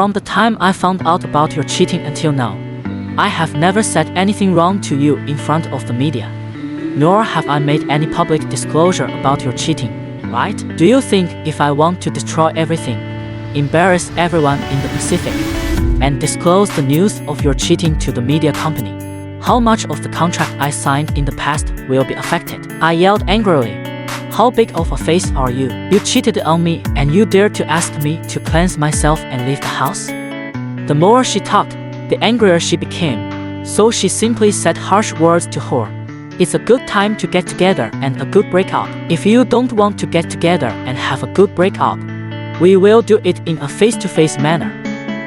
From the time I found out about your cheating until now, I have never said anything wrong to you in front of the media. Nor have I made any public disclosure about your cheating, right? Do you think if I want to destroy everything, embarrass everyone in the Pacific, and disclose the news of your cheating to the media company, how much of the contract I signed in the past will be affected? I yelled angrily. How big of a face are you? You cheated on me and you dared to ask me to cleanse myself and leave the house? The more she talked, the angrier she became, so she simply said harsh words to her. It's a good time to get together and a good breakup. If you don't want to get together and have a good breakup, we will do it in a face-to-face manner.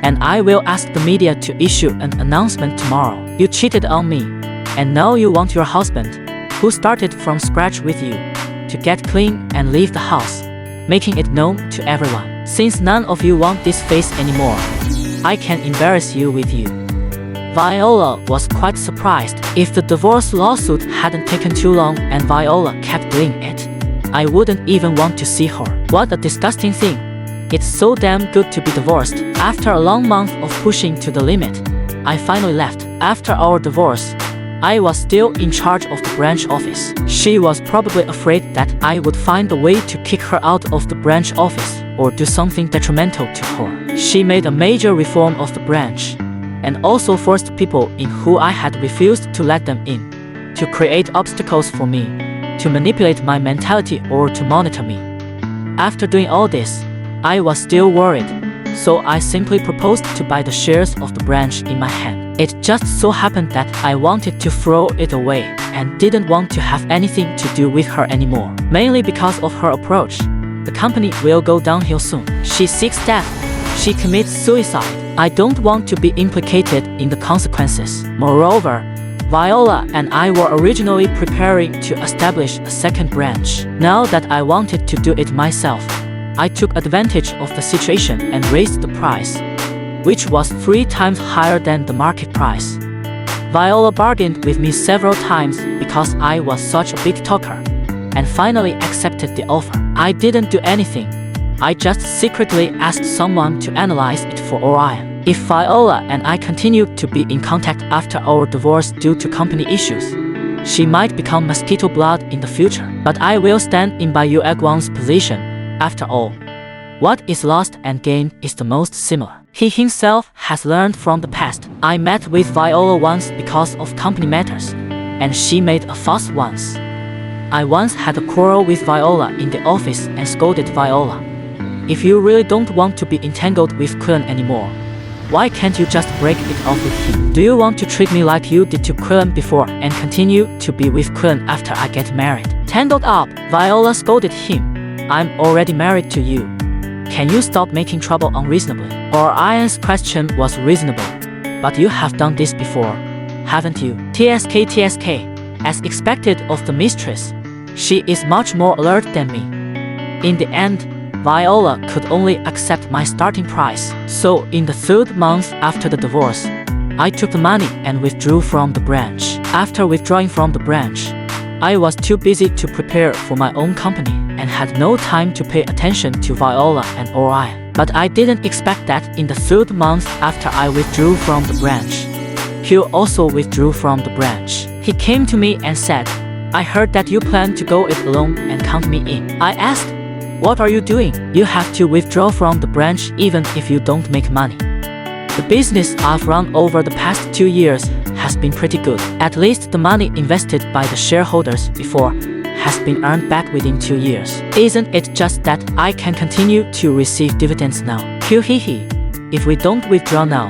And I will ask the media to issue an announcement tomorrow. You cheated on me, and now you want your husband, who started from scratch with you, to get clean and leave the house, making it known to everyone. Since none of you want this face anymore, I can embarrass you with you. Viola was quite surprised. If the divorce lawsuit hadn't taken too long and Viola kept delaying it, I wouldn't even want to see her. What a disgusting thing. It's so damn good to be divorced. After a long month of pushing to the limit, I finally left. After our divorce, I was still in charge of the branch office. She was probably afraid that I would find a way to kick her out of the branch office or do something detrimental to her. She made a major reform of the branch and also forced people in who I had refused to let them in to create obstacles for me, to manipulate my mentality or to monitor me. After doing all this, I was still worried, so I simply proposed to buy the shares of the branch in my hand. It just so happened that I wanted to throw it away and didn't want to have anything to do with her anymore, mainly because of her approach. The company will go downhill soon. She seeks death. She commits suicide. I don't want to be implicated in the consequences. Moreover, Viola and I were originally preparing to establish a second branch. Now that I wanted to do it myself, I took advantage of the situation and raised the price, which was 3 times higher than the market price. Viola bargained with me several times because I was such a big talker, and finally accepted the offer. I didn't do anything. I just secretly asked someone to analyze it for Orion. If Viola and I continued to be in contact after our divorce due to company issues, she might become mosquito blood in the future. But I will stand in by Yu Egwang's position. After all, what is lost and gained is the most similar. He himself has learned from the past. I met with Viola once because of company matters, and she made a fuss once. I once had a quarrel with Viola in the office and scolded Viola. If you really don't want to be entangled with Quillen anymore, why can't you just break it off with him? Do you want to treat me like you did to Quillen before and continue to be with Quillen after I get married? Tangled up, Viola scolded him. I'm already married to you. Can you stop making trouble unreasonably? Orion's question was reasonable. But you have done this before, haven't you? TSK. As expected of the mistress, she is much more alert than me. In the end, Viola could only accept my starting price. So in the 3rd month after the divorce, I took the money and withdrew from the branch. After withdrawing from the branch, I was too busy to prepare for my own company and had no time to pay attention to Viola and Orion. But I didn't expect that in the 3rd month after I withdrew from the branch, Hugh also withdrew from the branch. He came to me and said, I heard that you plan to go it alone and count me in. I asked, what are you doing? You have to withdraw from the branch even if you don't make money. The business I've run over the past 2 years has been pretty good. At least the money invested by the shareholders before has been earned back within 2 years. Isn't it just that I can continue to receive dividends now? Hehe. If we don't withdraw now,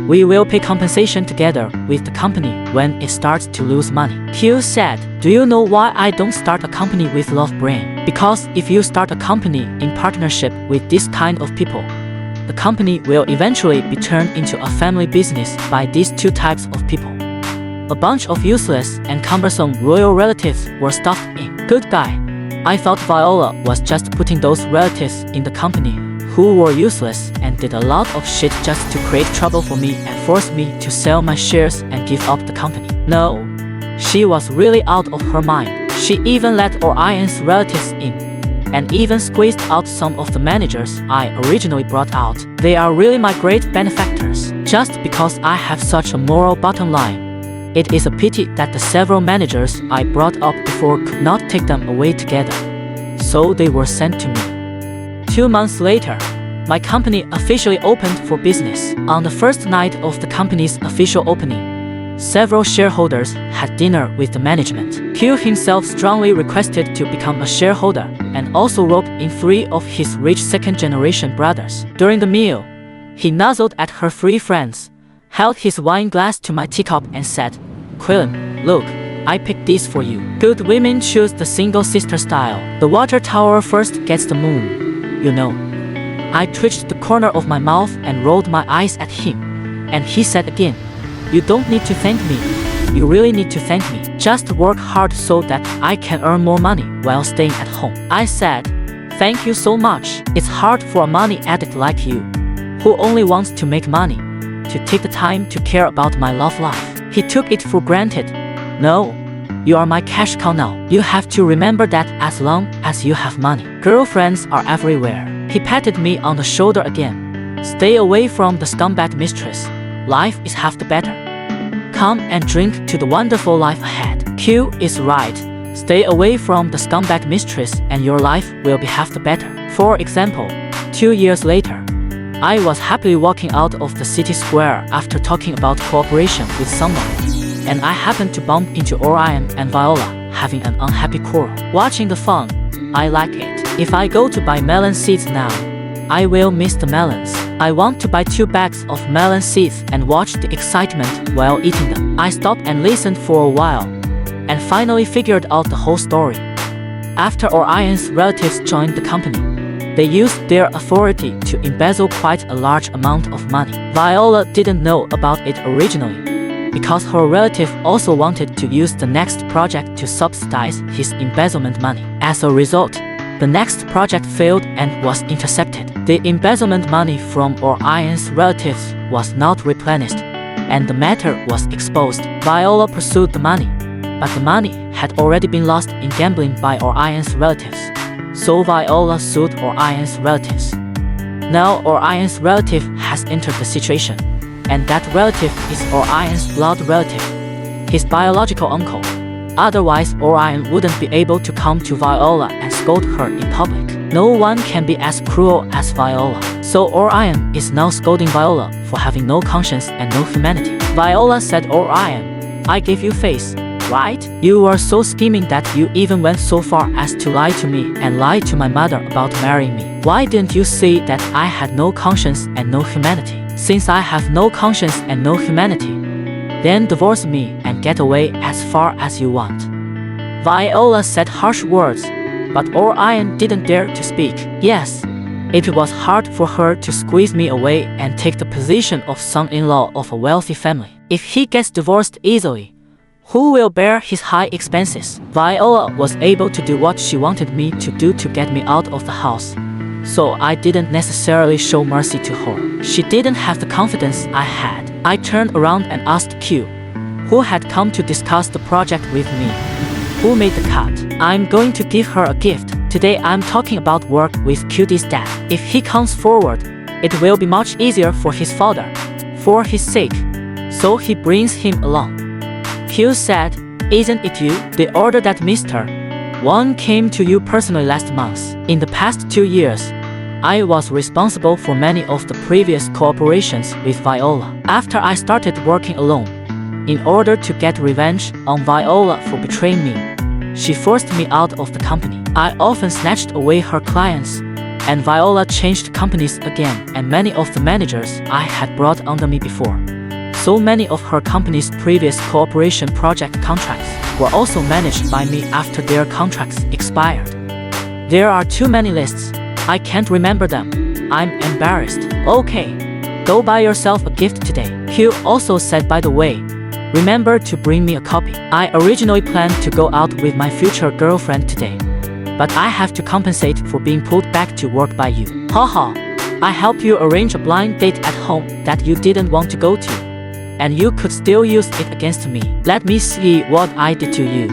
we will pay compensation together with the company when it starts to lose money. Hugh said, do you know why I don't start a company with love brain? Because if you start a company in partnership with this kind of people, the company will eventually be turned into a family business by these 2 types of people. A bunch of useless and cumbersome royal relatives were stuffed in. Good guy. I thought Viola was just putting those relatives in the company who were useless and did a lot of shit just to create trouble for me and force me to sell my shares and give up the company. No, she was really out of her mind. She even let Orion's relatives in and even squeezed out some of the managers I originally brought out. They are really my great benefactors. Just because I have such a moral bottom line, it is a pity that the several managers I brought up before could not take them away together. So they were sent to me. 2 months later, my company officially opened for business. On the first night of the company's official opening, several shareholders had dinner with the management. Q himself strongly requested to become a shareholder and also roped in 3 of his rich second-generation brothers. During the meal, he nuzzled at her 3 friends, held his wine glass to my teacup and said, "Quillen, look, I picked this for you. Good women choose the single sister style. The water tower first gets the moon, you know." I twitched the corner of my mouth and rolled my eyes at him, and he said again, "You don't need to thank me. You really need to thank me. Just work hard so that I can earn more money while staying at home." I said, "Thank you so much. It's hard for a money addict like you, who only wants to make money, to take the time to care about my love life." He took it for granted. "No, you are my cash cow now. You have to remember that as long as you have money, girlfriends are everywhere." He patted me on the shoulder again. "Stay away from the scumbag mistress. Life is half the better. Come and drink to the wonderful life ahead." Q is right. Stay away from the scumbag mistress and your life will be half the better. For example, 2 years later, I was happily walking out of the city square after talking about cooperation with someone, and I happened to bump into Orion and Viola having an unhappy quarrel. Watching the fun, I like it. If I go to buy melon seeds now, I will miss the melons. I want to buy 2 bags of melon seeds and watch the excitement while eating them. I stopped and listened for a while, and finally figured out the whole story. After Orion's relatives joined the company, they used their authority to embezzle quite a large amount of money. Viola didn't know about it originally, because her relative also wanted to use the next project to subsidize his embezzlement money. As a result, the next project failed and was intercepted. The embezzlement money from Orion's relatives was not replenished, and the matter was exposed. Viola pursued the money, but the money had already been lost in gambling by Orion's relatives. So Viola sued Orion's relatives. Now Orion's relative has entered the situation, and that relative is Orion's blood relative, his biological uncle. Otherwise, Orion wouldn't be able to come to Viola and scold her in public. No one can be as cruel as Viola. So Orion is now scolding Viola for having no conscience and no humanity. Viola said, "Orion, I gave you face, right? You were so scheming that you even went so far as to lie to me and lie to my mother about marrying me. Why didn't you see that I had no conscience and no humanity? Since I have no conscience and no humanity, then divorce me and get away as far as you want." Viola said harsh words, but Orion didn't dare to speak. Yes, it was hard for her to squeeze me away and take the position of son-in-law of a wealthy family. If he gets divorced easily, who will bear his high expenses? Viola was able to do what she wanted me to do to get me out of the house, so I didn't necessarily show mercy to her. She didn't have the confidence I had. I turned around and asked Q, who had come to discuss the project with me, who made the cut. "I'm going to give her a gift. Today I'm talking about work with QD's dad. If he comes forward, it will be much easier for his father, for his sake. So he brings him along." Q said, "Isn't it you? The order that Mr. One came to you personally last month. In the past 2 years, I was responsible for many of the previous cooperations with Viola. After I started working alone, in order to get revenge on Viola for betraying me, she forced me out of the company. I often snatched away her clients, and Viola changed companies again, and many of the managers I had brought under me before. So many of her company's previous cooperation project contracts were also managed by me after their contracts expired. There are too many lists. I can't remember them. I'm embarrassed. Okay, go buy yourself a gift today." Q also said, "By the way, remember to bring me a copy. I originally planned to go out with my future girlfriend today, but I have to compensate for being pulled back to work by you. Haha, I helped you arrange a blind date at home that you didn't want to go to, and you could still use it against me. Let me see what I did to you.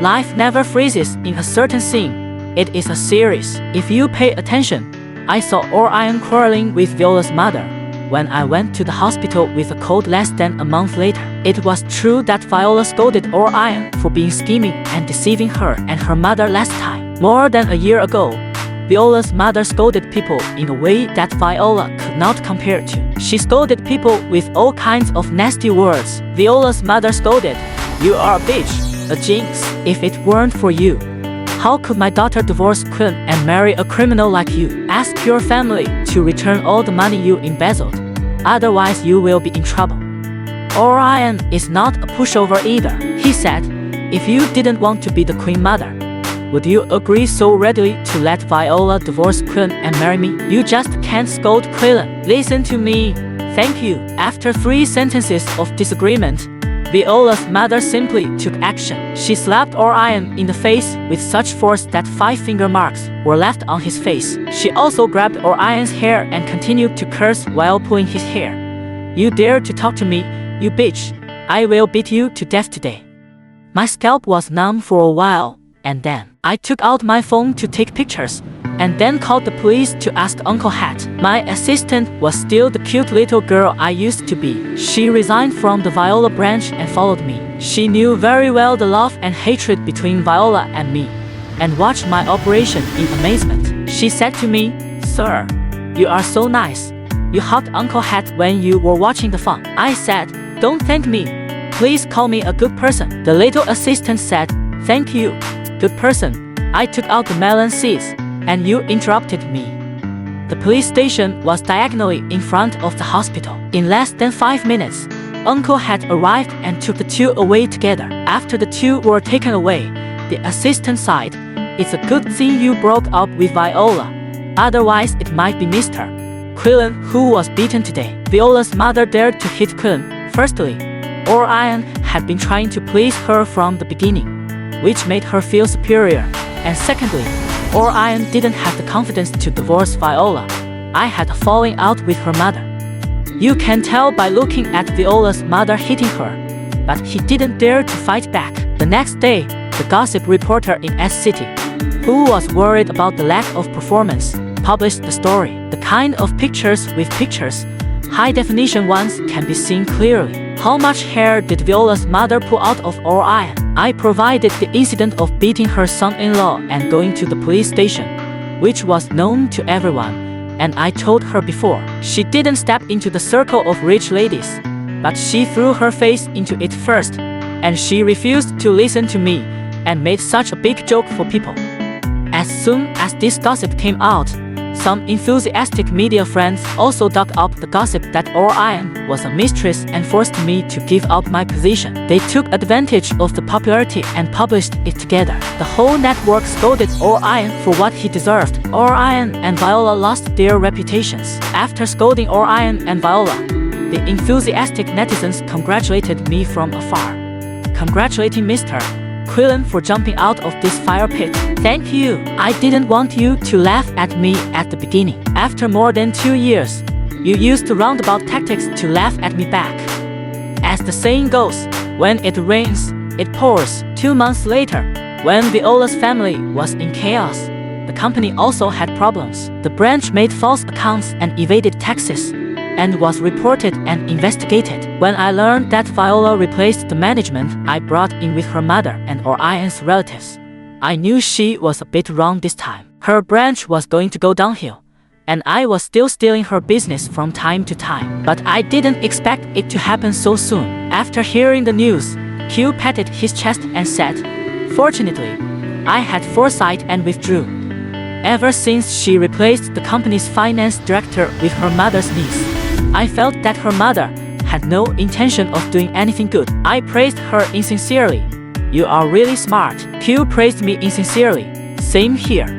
Life never freezes in a certain scene. It is a series. If you pay attention, I saw Orion quarreling with Viola's mother when I went to the hospital with a cold less than a month later. It was true that Viola scolded Orion for being scheming and deceiving her and her mother last time. More than a year ago, Viola's mother scolded people in a way that Viola could not compare to. She scolded people with all kinds of nasty words. Viola's mother scolded, "You are a bitch, a jinx. If it weren't for you, how could my daughter divorce Quinn and marry a criminal like you? Ask your family to return all the money you embezzled. Otherwise you will be in trouble." Orion is not a pushover either. He said, "If you didn't want to be the queen mother, would you agree so readily to let Viola divorce Quinn and marry me? You just can't scold Quillen. Listen to me. Thank you." After 3 sentences of disagreement, Viola's mother simply took action. She slapped Orion in the face with such force that 5 finger marks were left on his face. She also grabbed Orion's hair and continued to curse while pulling his hair. "You dare to talk to me, you bitch. I will beat you to death today." My scalp was numb for a while, and then I took out my phone to take pictures, and then called the police to ask Uncle Hat. My assistant was still the cute little girl I used to be. She resigned from the Viola branch and followed me. She knew very well the love and hatred between Viola and me, and watched my operation in amazement. She said to me, "Sir, you are so nice. You hugged Uncle Hat when you were watching the fun." I said, "Don't thank me. Please call me a good person." The little assistant said, "Thank you, good person. I took out the melon seeds, and you interrupted me." The police station was diagonally in front of the hospital. In less than 5 minutes, Uncle had arrived and took the 2 away together. After the 2 were taken away, the assistant sighed, "It's a good thing you broke up with Viola. Otherwise it might be Mr. Quillen who was beaten today." Viola's mother dared to hit Quillen. Firstly, Orion had been trying to please her from the beginning, which made her feel superior. And secondly, Orion didn't have the confidence to divorce Viola. I had a falling out with her mother. You can tell by looking at Viola's mother hitting her, but he didn't dare to fight back. The next day, the gossip reporter in S City, who was worried about the lack of performance, published the story. The kind of pictures with pictures, high-definition ones, can be seen clearly. How much hair did Viola's mother pull out of Orion? I provided the incident of beating her son-in-law and going to the police station, which was known to everyone, and I told her before. She didn't step into the circle of rich ladies, but she threw her face into it first, and she refused to listen to me and made such a big joke for people. As soon as this gossip came out, some enthusiastic media friends also dug up the gossip that Orion was a mistress and forced me to give up my position. They took advantage of the popularity and published it together. The whole network scolded Orion for what he deserved. Orion and Viola lost their reputations. After scolding Orion and Viola, the enthusiastic netizens congratulated me from afar, congratulating Mr. Quillen for jumping out of this fire pit. "Thank you. I didn't want you to laugh at me at the beginning. After more than 2 years, you used roundabout tactics to laugh at me back. As the saying goes, when it rains, it pours." 2 months later, when Viola's family was in chaos, the company also had problems. The branch made false accounts and evaded taxes, and was reported and investigated. When I learned that Viola replaced the management I brought in with her mother and Orion's relatives, I knew she was a bit wrong this time. Her branch was going to go downhill, and I was still stealing her business from time to time. But I didn't expect it to happen so soon. After hearing the news, Q patted his chest and said, "Fortunately, I had foresight and withdrew." Ever since she replaced the company's finance director with her mother's niece, I felt that her mother had no intention of doing anything good. I praised her insincerely. "You are really smart." Q praised me insincerely. Same here.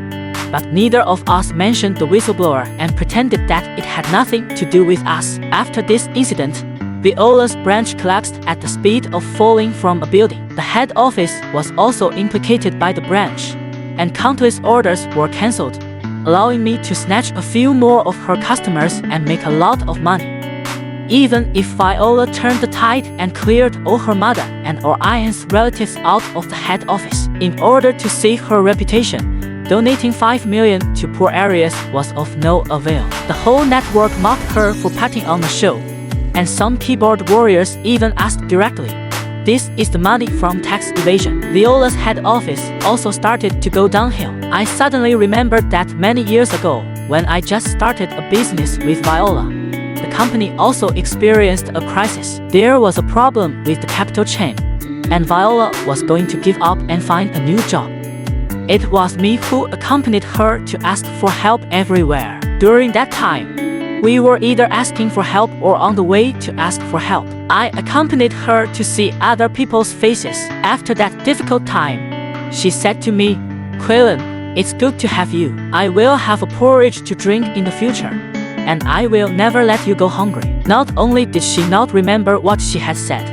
But neither of us mentioned the whistleblower and pretended that it had nothing to do with us. After this incident, Viola's branch collapsed at the speed of falling from a building. The head office was also implicated by the branch, and countless orders were cancelled, allowing me to snatch a few more of her customers and make a lot of money. Even if Viola turned the tide and cleared all her mother and Orion's relatives out of the head office, in order to save her reputation, Donating 5 million to poor areas was of no avail. The whole network mocked her for putting on the show, and some keyboard warriors even asked directly, "This is the money from tax evasion." Viola's head office also started to go downhill. I suddenly remembered that many years ago, when I just started a business with Viola, the company also experienced a crisis. There was a problem with the capital chain, and Viola was going to give up and find a new job. It was me who accompanied her to ask for help everywhere. During that time, we were either asking for help or on the way to ask for help. I accompanied her to see other people's faces. After that difficult time, she said to me, "Quillen, it's good to have you. I will have a porridge to drink in the future, and I will never let you go hungry." Not only did she not remember what she had said,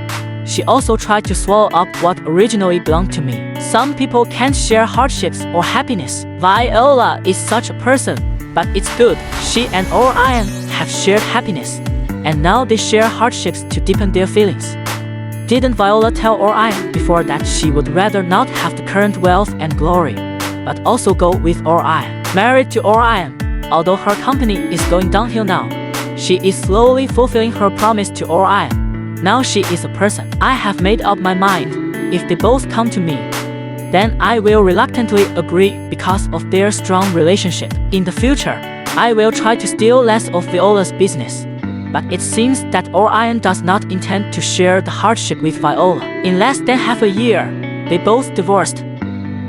she also tried to swallow up what originally belonged to me. Some people can't share hardships or happiness. Viola is such a person, but it's good. She and Orion have shared happiness, and now they share hardships to deepen their feelings. Didn't Viola tell Orion before that she would rather not have the current wealth and glory, but also go with Orion? Married to Orion, although her company is going downhill now, she is slowly fulfilling her promise to Orion. Now she is a person. I have made up my mind. If they both come to me, then I will reluctantly agree because of their strong relationship. In the future, I will try to steal less of Viola's business. But it seems that Orion does not intend to share the hardship with Viola. In less than half a year, they both divorced.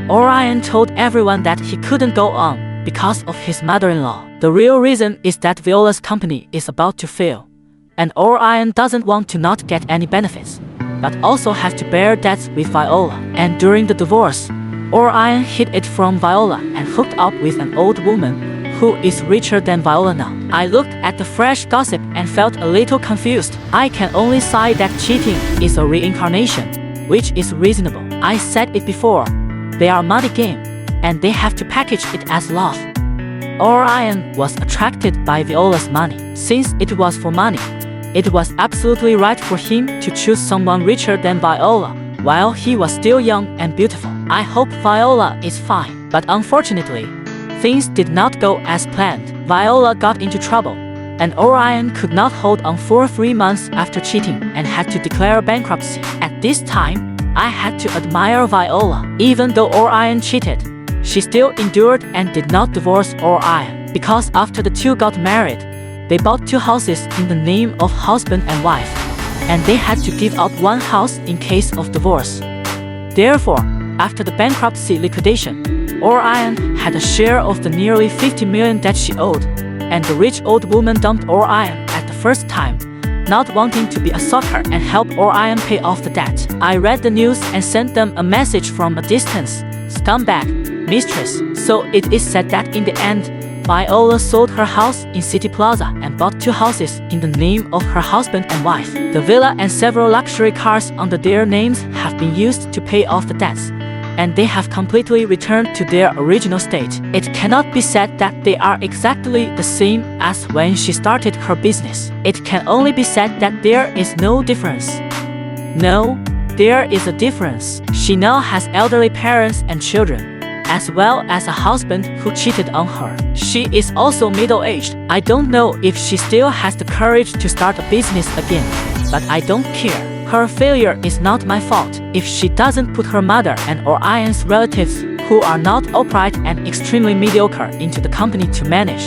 Orion told everyone that he couldn't go on because of his mother-in-law. The real reason is that Viola's company is about to fail, and Orion doesn't want to not get any benefits, but also have to bear debts with Viola. And during the divorce, Orion hid it from Viola and hooked up with an old woman who is richer than Viola now. I looked at the fresh gossip and felt a little confused. I can only say that cheating is a reincarnation, which is reasonable. I said it before, they are a money game, and they have to package it as love. Orion was attracted by Viola's money. Since it was for money, it was absolutely right for him to choose someone richer than Viola while he was still young and beautiful. I hope Viola is fine. But unfortunately, things did not go as planned. Viola got into trouble, and Orion could not hold on for 3 months after cheating and had to declare bankruptcy. At this time, I had to admire Viola. Even though Orion cheated, she still endured and did not divorce Orion. Because after the two got married, they bought 2 houses in the name of husband and wife, and they had to give up 1 house in case of divorce. Therefore, after the bankruptcy liquidation, Orion had a share of the nearly 50 million that she owed, and the rich old woman dumped Orion at the first time, not wanting to be a sucker and help Orion pay off the debt. I read the news and sent them a message from a distance, "Scumbag, mistress." So it is said that in the end, Viola sold her house in City Plaza and bought 2 houses in the name of her husband and wife. The villa and several luxury cars under their names have been used to pay off the debts, and they have completely returned to their original state. It cannot be said that they are exactly the same as when she started her business. It can only be said that there is no difference. No, there is a difference. She now has elderly parents and children, as well as a husband who cheated on her. She is also middle-aged. I don't know if she still has the courage to start a business again, but I don't care. Her failure is not my fault. If she doesn't put her mother and Orion's relatives, who are not upright and extremely mediocre, into the company to manage,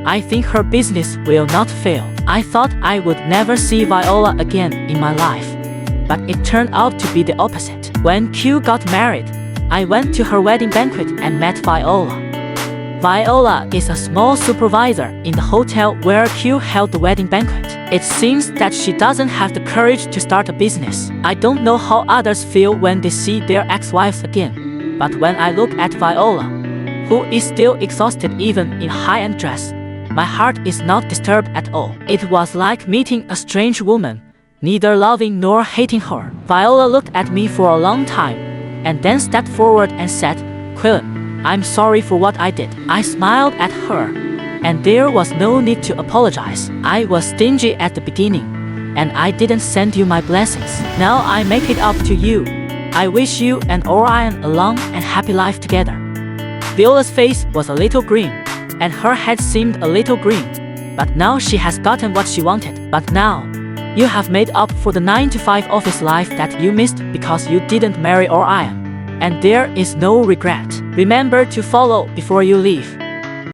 I think her business will not fail. I thought I would never see Viola again in my life, but it turned out to be the opposite. When Q got married, I went to her wedding banquet and met Viola. Viola is a small supervisor in the hotel where Q held the wedding banquet. It seems that she doesn't have the courage to start a business. I don't know how others feel when they see their ex-wives again, but when I look at Viola, who is still exhausted even in high-end dress, my heart is not disturbed at all. It was like meeting a strange woman, neither loving nor hating her. Viola looked at me for a long time, and then stepped forward and said, "Quillen, I'm sorry for what I did." I smiled at her, and there was no need to apologize. I was stingy at the beginning, and I didn't send you my blessings. Now I make it up to you. I wish you and Orion a long and happy life together. Viola's face was a little green, and her head seemed a little green. But now she has gotten what she wanted. But now, you have made up for the 9-to-5 office life that you missed because you didn't marry or iron. And there is no regret. Remember to follow before you leave.